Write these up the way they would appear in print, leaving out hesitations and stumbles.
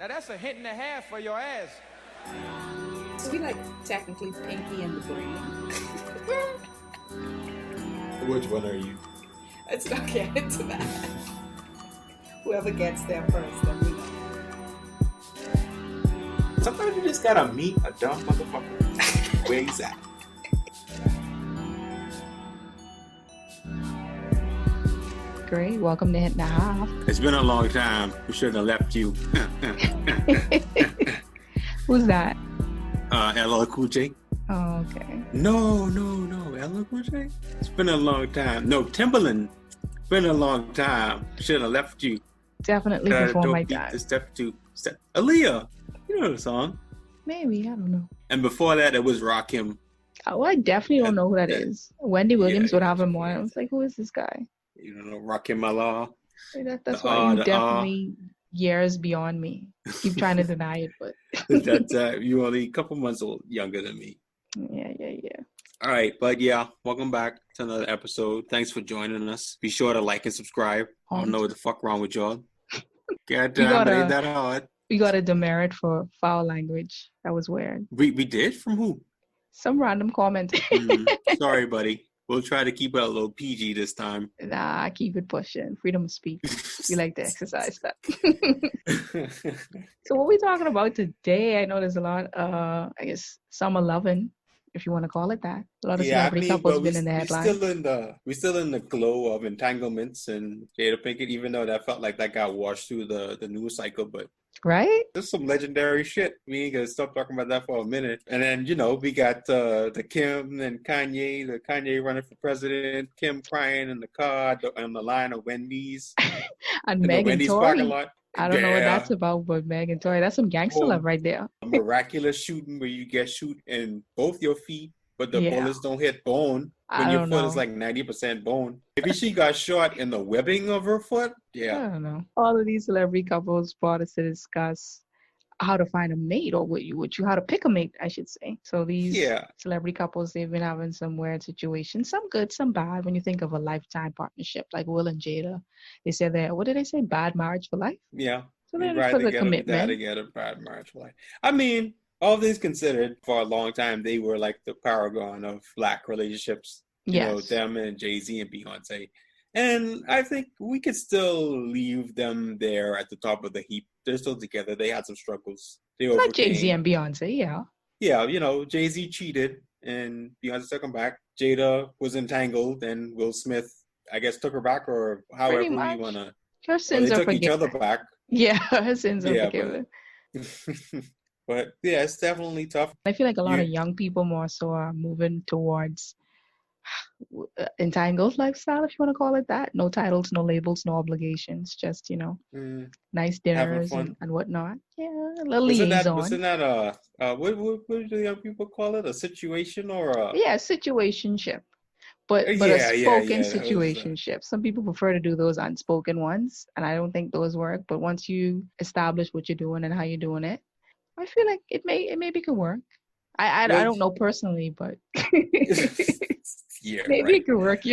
Now that's a hint and a half for your ass. So we like technically Pinky and the Brain. Which one are you? Let's not get into that. Whoever gets there first, then we know. Sometimes you just gotta meet a dumb motherfucker. Where he's at. Great. Welcome to Hit and a Half. It's been a long time. We shouldn't have left you. Who's that? LL Cool J. Oh, okay. No. LL Cool J? It's been a long time. No, Timberland. It's been a long time. Should have left you. Definitely before my time. Step 2. Aaliyah. You know the song. Maybe. I don't know. And before that, it was Rakim. Oh, I definitely don't know who that is. Wendy Williams would have him on. I was like, who is this guy? You don't know Rakim Allah. That's why you're definitely years beyond me. Keep trying to deny it, but that's you only a couple months younger than me. Yeah. All right, but yeah, welcome back to another episode. Thanks for joining us. Be sure to like and subscribe. I don't know what the fuck wrong with y'all. God damn, it ain't that hard. We got a demerit for foul language. That was weird. We did? From who? Some random comment. Sorry, buddy. We'll try to keep it a little PG this time. Nah, keep it pushing. Freedom of speech. We like to exercise that. So what are we talking about today? I know there's a lot, I guess, summer loving, if you want to call it that. A lot of celebrity couples been in the headlines. We're still in the glow of entanglements and Jada Pinkett, even though that felt like that got washed through the news cycle, but right? There's some legendary shit. We ain't gonna stop talking about that for a minute. And then, we got the Kim and Kanye, the Kanye running for president, Kim crying in the car on the line of Wendy's. and Meg and Tory. Parking lot. I don't know what that's about, but Meg and Tory, that's some gangster love right there. A miraculous shooting where you get shoot in both your feet, but the bullets don't hit bone. When your foot is like 90% bone. Maybe she got shot in the webbing of her foot. Yeah. I don't know. All of these celebrity couples brought us to discuss how to find a mate or how to pick a mate, I should say. So these celebrity couples, they've been having some weird situations, some good, some bad. When you think of a lifetime partnership like Will and Jada, they said that, what did they say? Bad marriage for life? Yeah. So they're for the commitment. To get a bad marriage for life. I mean, all things considered, for a long time, they were like the paragon of Black relationships. You know, them and Jay-Z and Beyonce. And I think we could still leave them there at the top of the heap. They're still together. They had some struggles. Like Jay-Z and Beyonce, yeah. Yeah, Jay-Z cheated and Beyonce took him back. Jada was entangled and Will Smith, I guess, took her back, or however we want to. Her sins are forgiven. They took each other back. Yeah, her sins are forgiven. But yeah, it's definitely tough. I feel like a lot of young people more so are moving towards entangled lifestyle, if you want to call it that. No titles, no labels, no obligations, just nice dinners and whatnot. Yeah, a little liaison. Wasn't that what do the young people call it? A situation or a situationship, but a spoken situationship. Some people prefer to do those unspoken ones, and I don't think those work. But once you establish what you're doing and how you're doing it, I feel like it maybe could work. I don't know personally, but maybe it could work,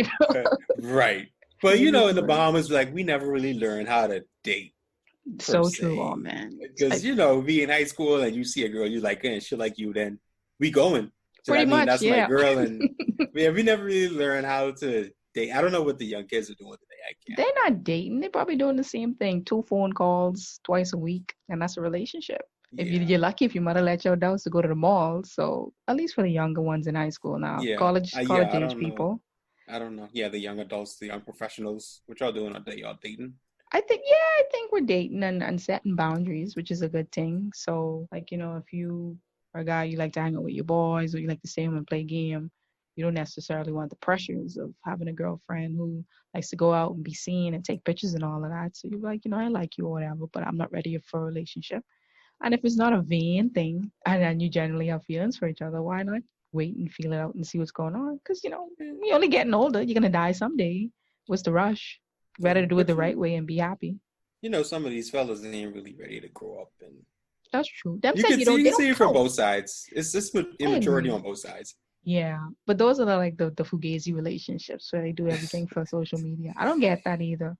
Right. But in the Bahamas, like, we never really learned how to date. So true, oh man. Because be in high school and you see a girl you like and she like you, then we going. So pretty much, that's my girl, and we never really learned how to date. I don't know what the young kids are doing today. They're not dating. They're probably doing the same thing. 2 phone calls twice a week, and that's a relationship. If you're lucky, if your mother let your dogs to go to the mall. So at least for the younger ones in high school now, college age people. I don't know. Yeah, the young adults, the young professionals. What y'all doing? Are y'all dating? I think we're dating and setting boundaries, which is a good thing. So like, if you are a guy, you like to hang out with your boys or you like to stay home and play game, you don't necessarily want the pressures of having a girlfriend who likes to go out and be seen and take pictures and all of that. So you're like, I like you or whatever, but I'm not ready for a relationship. And if it's not a vain thing and you generally have feelings for each other, why not wait and feel it out and see what's going on? Because, you're only getting older. You're going to die someday. What's the rush? Better to do it the right way and be happy. Some of these fellas ain't really ready to grow up. And that's true. You can see it from both sides. It's just immaturity on both sides. Yeah. But those are the fugazi relationships where they do everything for social media. I don't get that either.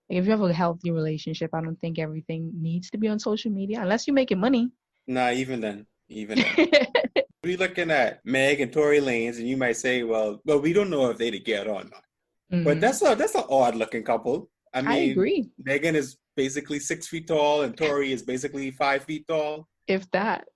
If you have a healthy relationship, I don't think everything needs to be on social media unless you're making money. Nah, even then. We're looking at Meg and Tory Lanez, and you might say, well, we don't know if they together or not. But that's an odd looking couple. I mean, I agree. Megan is basically 6 feet tall, and Tory is basically 5 feet tall. If that.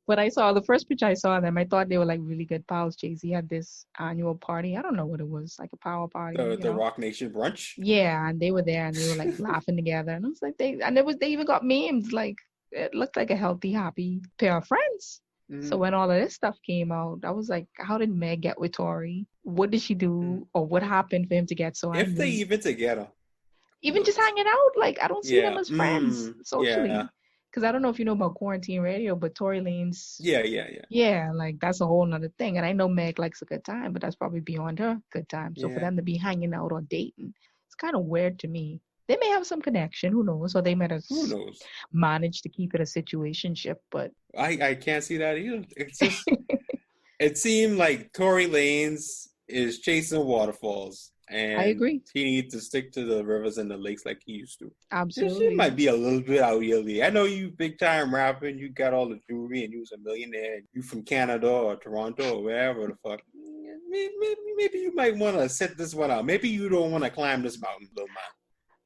But I saw the first picture I saw of them, I thought they were like really good pals. Jay-Z had this annual party. I don't know what it was, like a power party. The Rock Nation brunch. Yeah, and they were there and they were like laughing together, and I was like, they even got memes. Like it looked like a healthy, happy pair of friends. Mm-hmm. So when all of this stuff came out, I was like, how did Meg get with Tory? What did she do, or what happened for him to get so angry? If they even together, even just hanging out, like I don't see them as friends socially. Yeah. Because I don't know if you know about quarantine radio, but Tory Lanez. Yeah, like that's a whole nother thing. And I know Meg likes a good time, but that's probably beyond her good time. So for them to be hanging out or dating, it's kind of weird to me. They may have some connection, who knows? Or they might have managed to keep it a situationship, but I can't see that either. It's just it seemed like Tory Lanez is chasing waterfalls. And I agree. He needs to stick to the rivers and the lakes like he used to. Absolutely. She might be a little bit out here. I know you big time rapping, you got all the jewelry, and you was a millionaire. You from Canada or Toronto or wherever the fuck. Maybe you might want to sit this one out. Maybe you don't want to climb this mountain, little man.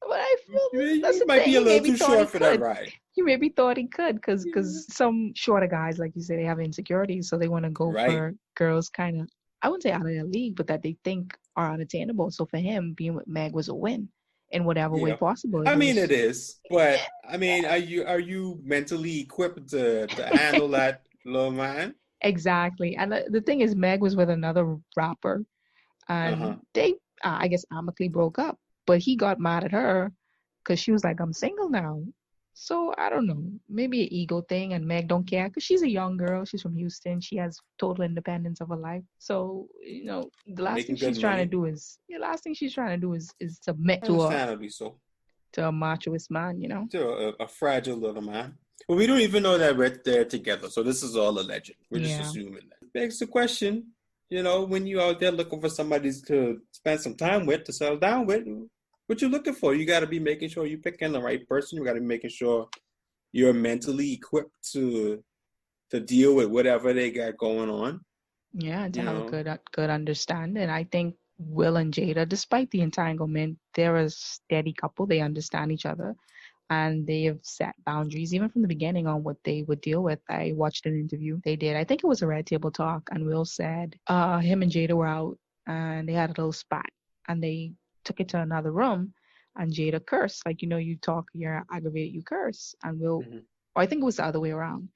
But I feel that's you might be a little too short for that ride. He maybe thought he could, because some shorter guys, like you say, they have insecurities, so they want to go for girls kind of, I wouldn't say out of their league, but that they think are unattainable. So for him, being with Meg was a win in whatever way possible. I mean, it is, but I mean, are you mentally equipped to handle that, little man? Exactly. And the thing is, Meg was with another rapper, and they, I guess, amicably broke up. But he got mad at her because she was like, "I'm single now." So I don't know, maybe an ego thing, and Meg don't care because she's a young girl. She's from Houston. She has total independence of her life. So the last thing she's trying to do is submit to a machoist man, to a fragile little man. Well, we don't even know that they're together, so this is all alleged. We're just assuming that. It begs the question, when you out there looking for somebody to spend some time with, to settle down with. What you're looking for, you got to be making sure you're picking the right person. You got to be making sure you're mentally equipped to deal with whatever they got going on. Yeah, to have a good understanding. I think Will and Jada, despite the entanglement, they're a steady couple. They understand each other, and they have set boundaries even from the beginning on what they would deal with. I watched an interview they did. I think it was a Red Table Talk, and Will said him and Jada were out, and they had a little spat, and they took it to another room, and Jada cursed. Like, you talk, you're aggravated, you curse. And Will, or I think it was the other way around.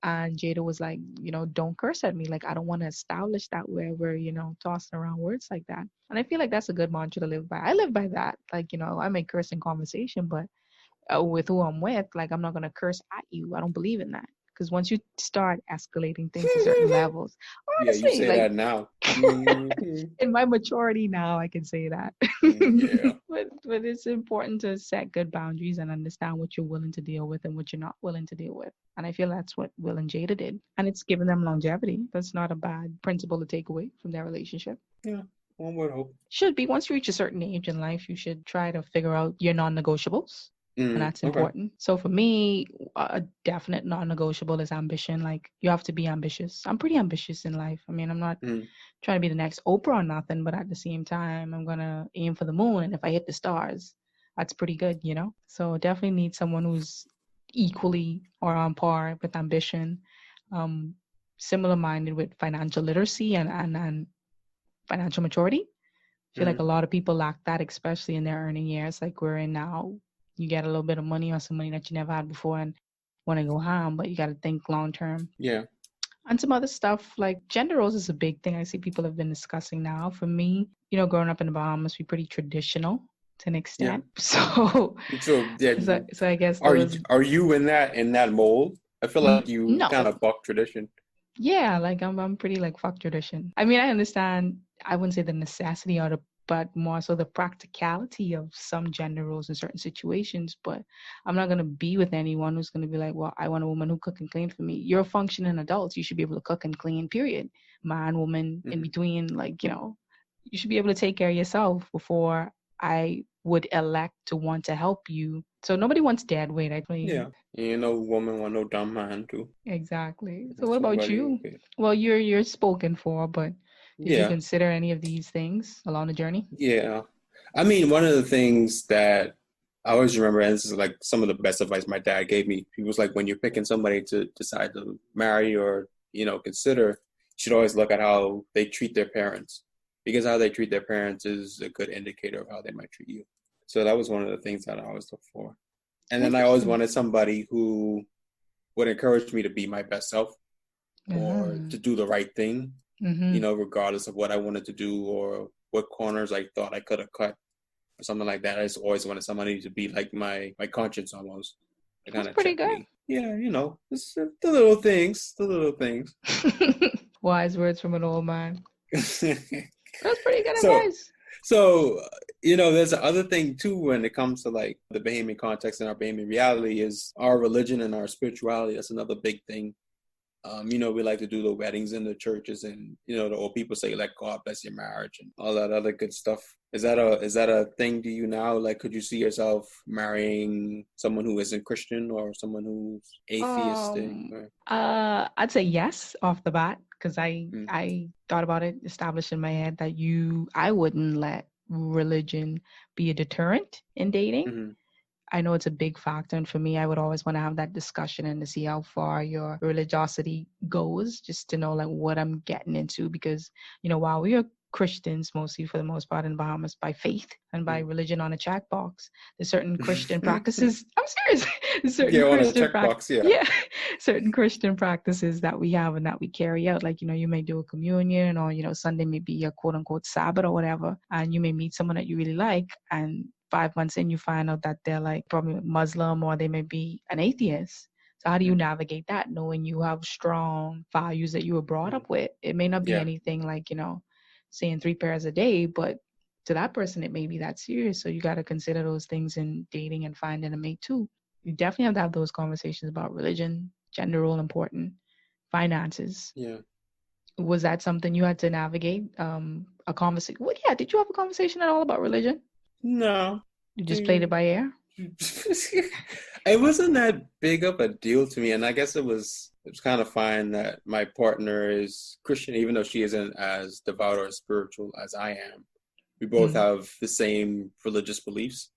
And Jada was like, don't curse at me. Like, I don't want to establish that where we're, tossing around words like that. And I feel like that's a good mantra to live by. I live by that. Like, I may curse in conversation, but with who I'm with, like, I'm not going to curse at you. I don't believe in that. Because once you start escalating things to certain levels, honestly, you say that now. In my maturity now, I can say that. But it's important to set good boundaries and understand what you're willing to deal with and what you're not willing to deal with. And I feel that's what Will and Jada did. And it's given them longevity. That's not a bad principle to take away from their relationship. Yeah, one would hope. Should be. Once you reach a certain age in life, you should try to figure out your non-negotiables. And that's important. So for me, a definite non-negotiable is ambition. Like, you have to be ambitious. I'm pretty ambitious in life. I mean, I'm not trying to be the next Oprah or nothing, but at the same time, I'm going to aim for the moon. And if I hit the stars, that's pretty good, So definitely need someone who's equally or on par with ambition, similar-minded with financial literacy and financial maturity. I feel like a lot of people lack that, especially in their earning years like we're in now. You get a little bit of money or some money that you never had before and want to go ham, but you got to think long term. Yeah. And some other stuff like gender roles is a big thing I see people have been discussing now. For me, growing up in the Bahamas, we're pretty traditional to an extent. Yeah. So I guess are you in that mold? I feel like you kind of buck tradition. Yeah, like I'm pretty like fuck tradition. I mean, I understand. I wouldn't say the necessity but more so the practicality of some gender roles in certain situations. But I'm not going to be with anyone who's going to be like, well, I want a woman who cook and clean for me. You're functioning adults. You should be able to cook and clean, period. Man, woman, in between, like, you should be able to take care of yourself before I would elect to want to help you. So nobody wants dead weight. Yeah. You know, woman want no dumb man too. Exactly. So That's what about nobody. you? Okay. Well, you're spoken for, but did you Yeah. consider any of these things along the journey? Yeah. I mean, one of the things that I always remember, and this is like some of the best advice my dad gave me, he was like, when you're picking somebody to decide to marry or, you know, consider, you should always look at how they treat their parents, because how they treat their parents is a good indicator of how they might treat you. So that was one of the things that I always look for. And then I always wanted somebody who would encourage me to be my best self or to do the right thing, you know, regardless of what I wanted to do or what corners I thought I could have cut or something like that. I just always wanted somebody to be like my conscience almost. To kind of pretty check good. me. Yeah, you know, it's the little things, the little things. Wise words from an old man. That's pretty good So, advice. So, you know, there's the other thing too when it comes to like the Bahamian context and our Bahamian reality is our religion and our spirituality. That's another big thing. You know, we like to do the weddings in the churches, and you know, the old people say like God bless your marriage and all that other good stuff. Is that a thing to you now? Like, could you see yourself marrying someone who isn't Christian or someone who's atheistic? I'd say yes off the bat, because I thought about it, established in my head that I wouldn't let religion be a deterrent in dating. Mm-hmm. I know it's a big factor, and for me, I would always want to have that discussion and to see how far your religiosity goes, just to know like what I'm getting into. Because, you know, while we are Christians mostly for the most part in Bahamas by faith and by religion on a checkbox, there's certain Christian practices. I'm serious. Certain Christian practices. Yeah, certain Christian practices that we have and that we carry out. Like, you know, you may do a communion, or, you know, Sunday may be a quote unquote Sabbath or whatever, and you may meet someone that you really like, and 5 months in, you find out that they're like probably Muslim, or they may be an atheist. So how do you navigate that, knowing you have strong values that you were brought up with? It may not be anything like, you know, saying 3 prayers a day, but to that person, it may be that serious. So you got to consider those things in dating and finding a mate too. You definitely have to have those conversations about religion, gender role important, finances. Yeah. Was that something you had to navigate? A conversation? Well, yeah. Did you have a conversation at all about religion? No. You just played it by ear? It wasn't that big of a deal to me, and I guess it was kind of fine that my partner is Christian, even though she isn't as devout or spiritual as I am. We both have the same religious beliefs.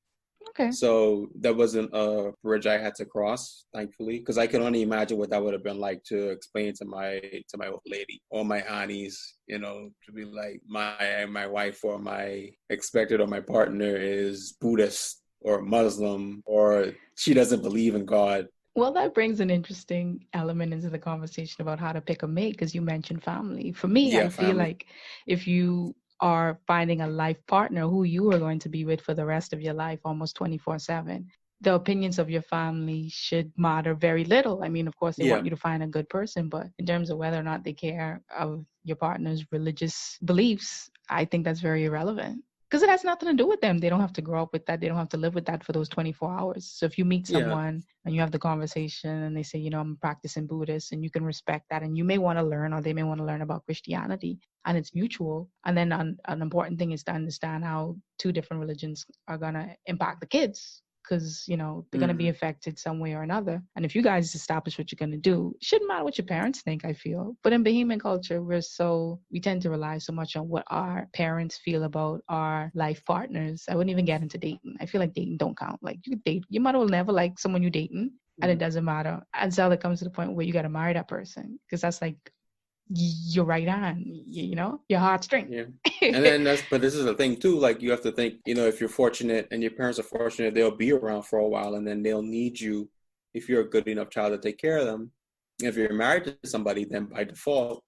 Okay. So that wasn't a bridge I had to cross, thankfully, because I can only imagine what that would have been like to explain to my old lady or my aunties, you know, to be like my wife or my expected or my partner is Buddhist or Muslim, or she doesn't believe in God. Well, that brings an interesting element into the conversation about how to pick a mate, because you mentioned family. For me, I feel like if you are finding a life partner who you are going to be with for the rest of your life, almost 24/7, the opinions of your family should matter very little. I mean, of course, they want you to find a good person, but in terms of whether or not they care of your partner's religious beliefs, I think that's very irrelevant. Because it has nothing to do with them. They don't have to grow up with that. They don't have to live with that for those 24 hours. So if you meet someone and you have the conversation and they say, you know, I'm practicing Buddhist, and you can respect that, and you may want to learn, or they may want to learn about Christianity, and it's mutual. And then an important thing is to understand how 2 different religions are going to impact the kids, because, you know, they're going to be affected some way or another. And if you guys establish what you're going to do, it shouldn't matter what your parents think, I feel. But in Bahamian culture, we tend to rely so much on what our parents feel about our life partners. I wouldn't even get into dating. I feel like dating don't count. Like, you could date, your mother will never like someone you're dating, and it doesn't matter until it comes to the point where you got to marry that person, because that's like your right hand, you know, your heartstring. Yeah. And then but this is the thing too, like you have to think, you know, if you're fortunate and your parents are fortunate, they'll be around for a while, and then they'll need you if you're a good enough child to take care of them. If you're married to somebody, then by default,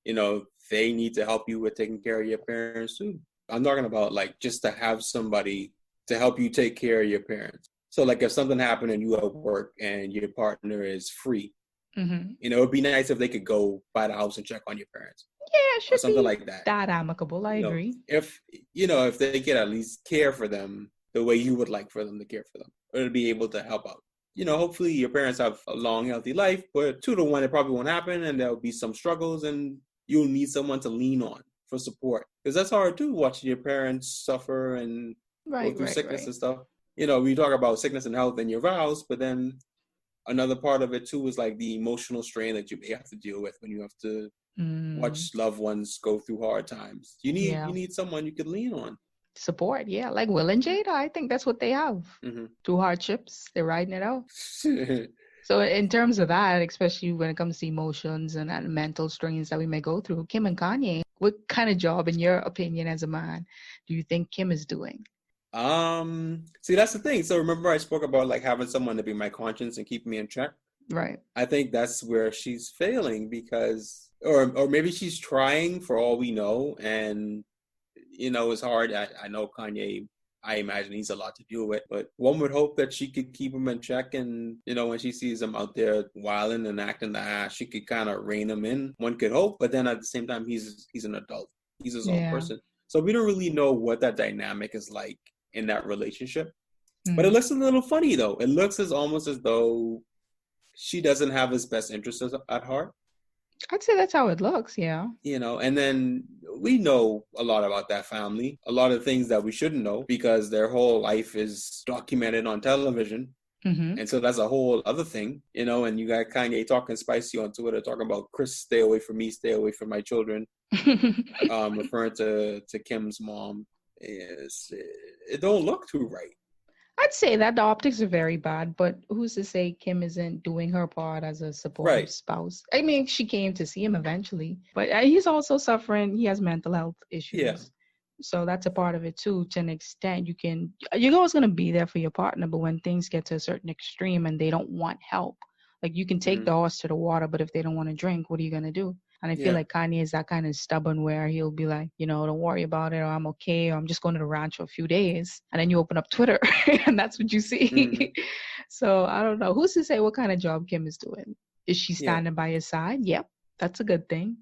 you know, they need to help you with taking care of your parents too. I'm talking about like just to have somebody to help you take care of your parents. So like if something happened and you at work and your partner is free, you know, it'd be nice if they could go by the house and check on your parents. Yeah, it should or something be like that. That amicable, I agree. If they could at least care for them the way you would like for them to care for them, or to be able to help out. You know, hopefully your parents have a long, healthy life, but 2 to 1, it probably won't happen, and there'll be some struggles, and you'll need someone to lean on for support. Because that's hard too, watching your parents suffer and go through sickness and stuff. We talk about sickness and health and your vows, but then another part of it too is like the emotional strain that you may have to deal with when you have to watch loved ones go through hard times. You need someone you could lean on. Support, yeah. Like Will and Jada, I think that's what they have. Through hardships, they're riding it out. So in terms of that, especially when it comes to emotions and mental strains that we may go through, Kim and Kanye, what kind of job, in your opinion as a man, do you think Kim is doing? See, that's the thing. So remember I spoke about like having someone to be my conscience and keep me in check? Right. I think that's where she's failing because, or maybe she's trying for all we know. And, it's hard. I know Kanye, I imagine he's a lot to deal with, but one would hope that she could keep him in check. And, when she sees him out there wilding and acting the ass, she could kind of rein him in. One could hope, but then at the same time, he's an adult. He's his own person. So we don't really know what that dynamic is like in that relationship. But it looks a little funny though. It looks almost as though she doesn't have his best interests at heart. I'd say that's how it looks, yeah. And then we know a lot about that family, a lot of things that we shouldn't know because their whole life is documented on television. And so that's a whole other thing, and you got Kanye talking spicy on Twitter, talking about Chris, stay away from me, stay away from my children, referring to Kim's mom. It don't look too right. I'd say that the optics are very bad, but who's to say Kim isn't doing her part as a supportive spouse? I mean, she came to see him eventually, but he's also suffering. He has mental health issues. Yeah. So that's a part of it too, to an extent. You're always going to be there for your partner, but when things get to a certain extreme and they don't want help, like you can take the horse to the water, but if they don't want to drink, what are you going to do? And I feel like Kanye is that kind of stubborn where he'll be like, don't worry about it, or I'm okay, or I'm just going to the ranch for a few days. And then you open up Twitter and that's what you see. So I don't know. Who's to say what kind of job Kim is doing? Is she standing by his side? Yep. That's a good thing.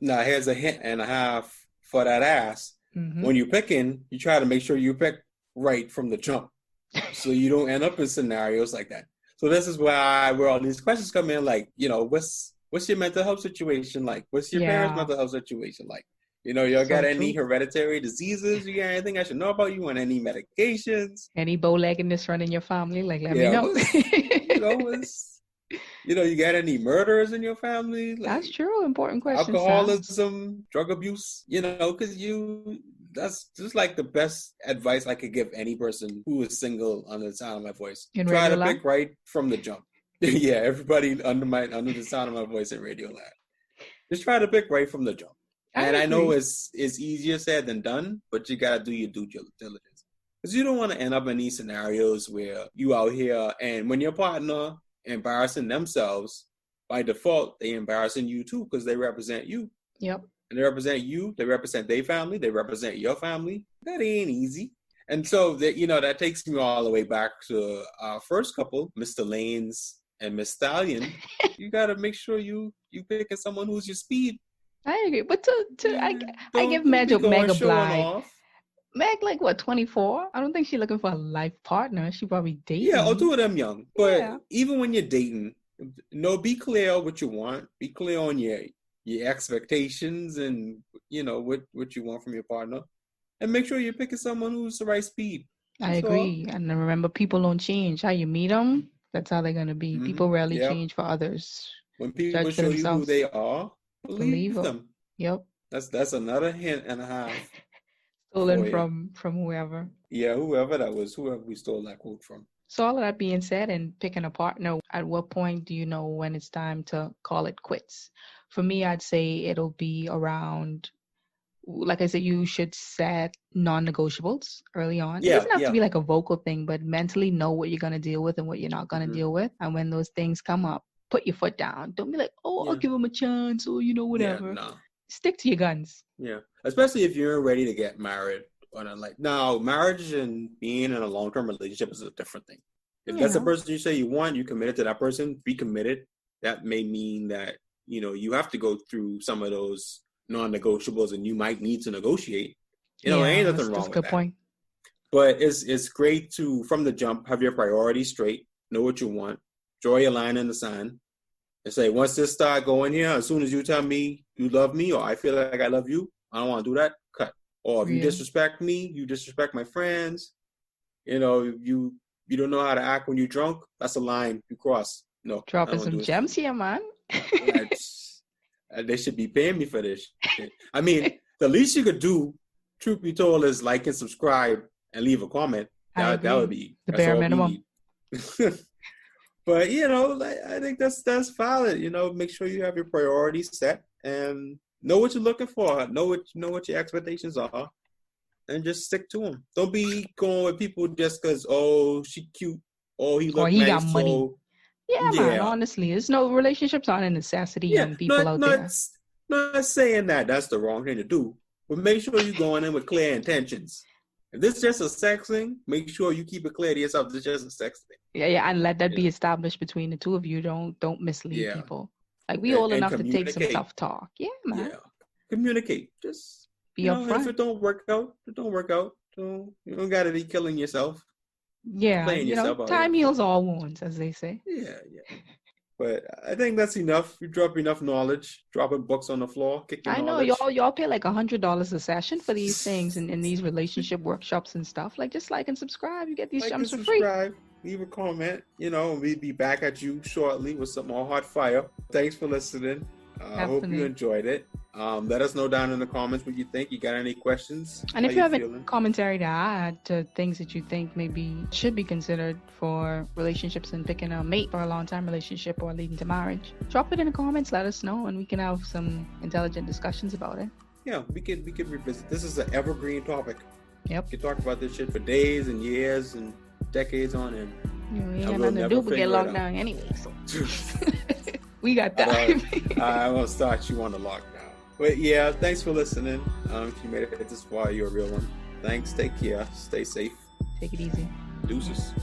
Now, here's a hint and a half for that ass. When you're picking, you try to make sure you pick right from the jump so you don't end up in scenarios like that. So this is where all these questions come in, like, what's your mental health situation like? What's your parents' mental health situation like? Y'all got any hereditary diseases? You got anything I should know about you? On any medications? Any bow-leggedness running in your family? Like, let me know. You got any murderers in your family? Like, that's true. Important question. Alcoholism, drug abuse, because that's just like the best advice I could give any person who is single under the sound of my voice. Try to pick right from the jump. Yeah, everybody under the sound of my voice in Radio Land. Just try to pick right from the jump. I know it's easier said than done, but you gotta do your due diligence. Because you don't want to end up in these scenarios where you out here and when your partner embarrassing themselves, by default, they embarrassing you too because they represent you. Yep. And they represent you, they represent their family, they represent your family. That ain't easy. And so that takes me all the way back to our first couple, Mr. Lanes and Miss Stallion. You got to make sure you picking someone who's your speed. I agree, but I give Meg a blind. Meg, like what, 24? I don't think she's looking for a life partner. She probably dating. Yeah, two of them young. But even when you're dating, be clear what you want. Be clear on your expectations and what you want from your partner, and make sure you're picking someone who's the right speed. I agree, and remember, people don't change. How you meet them, that's how they're gonna be. People rarely change for others. When people show you who they are, believe them. Yep. That's another hint and a half. Stolen from whoever. Yeah, whoever that was, whoever we stole that quote from. So all of that being said, and picking a partner, at what point do you know when it's time to call it quits? For me, I'd say it'll be around, like I said, you should set non-negotiables early on. It doesn't have to be like a vocal thing, but mentally know what you're going to deal with and what you're not going to deal with. And when those things come up, put your foot down. Don't be like, I'll give him a chance or, whatever. Yeah, no. Stick to your guns. Yeah. Especially if you're ready to get married. Now, marriage and being in a long-term relationship is a different thing. If that's the person you say you want, you're committed to that person, be committed. That may mean that, you have to go through some of those non-negotiables and you might need to negotiate. There ain't nothing wrong with that. That's a good point. But it's great to, from the jump, have your priorities straight, know what you want, draw your line in the sand, and say, once this start going here, as soon as you tell me you love me or I feel like I love you, I don't want to do that, cut. Or if you disrespect me, you disrespect my friends, you don't know how to act when you're drunk. That's a line you cross. No, dropping some gems here, man. They should be paying me for this shit. I mean, the least you could do, truth be told, is like and subscribe and leave a comment. That would be the bare minimum. But I think that's valid. Make sure you have your priorities set and know what you're looking for. Know what your expectations are, and just stick to them. Don't be going with people just because she cute, he look nice, got money. Yeah, man. Honestly, relationships aren't a necessity. Young people out there. Not saying that that's the wrong thing to do, but make sure you're going in with clear intentions. If this is just a sex thing, make sure you keep it clear to yourself. This is just a sex thing. Yeah, and let that be established between the two of you. Don't mislead people. Like we old enough to take some tough talk. Yeah, man. Yeah. Communicate. Just be upfront. If it don't work out, it don't work out. So you don't gotta be killing yourself. Yeah, time heals all wounds, as they say. Yeah. But I think that's enough. You drop enough knowledge, dropping books on the floor, kicking knowledge. Y'all pay like $100 a session for these things and in these relationship workshops and stuff. Like, just like and subscribe. You get these gems for free. Leave a comment. We'll be back at you shortly with some more hot fire. Thanks for listening. I hope you enjoyed it. Let us know down in the comments what you think. You got any questions? And if you have any commentary to add to things that you think maybe should be considered for relationships and picking a mate for a long-time relationship or leading to marriage, drop it in the comments. Let us know, and we can have some intelligent discussions about it. Yeah, we can revisit. This is an evergreen topic. Yep. We can talk about this shit for days and years and decades on end. We ain't got nothing to do but get locked down anyway. So. We got time. I will start you on the lockdown. But yeah, thanks for listening. If you made it this far, you're a real one. Thanks. Take care. Stay safe. Take it easy. Deuces.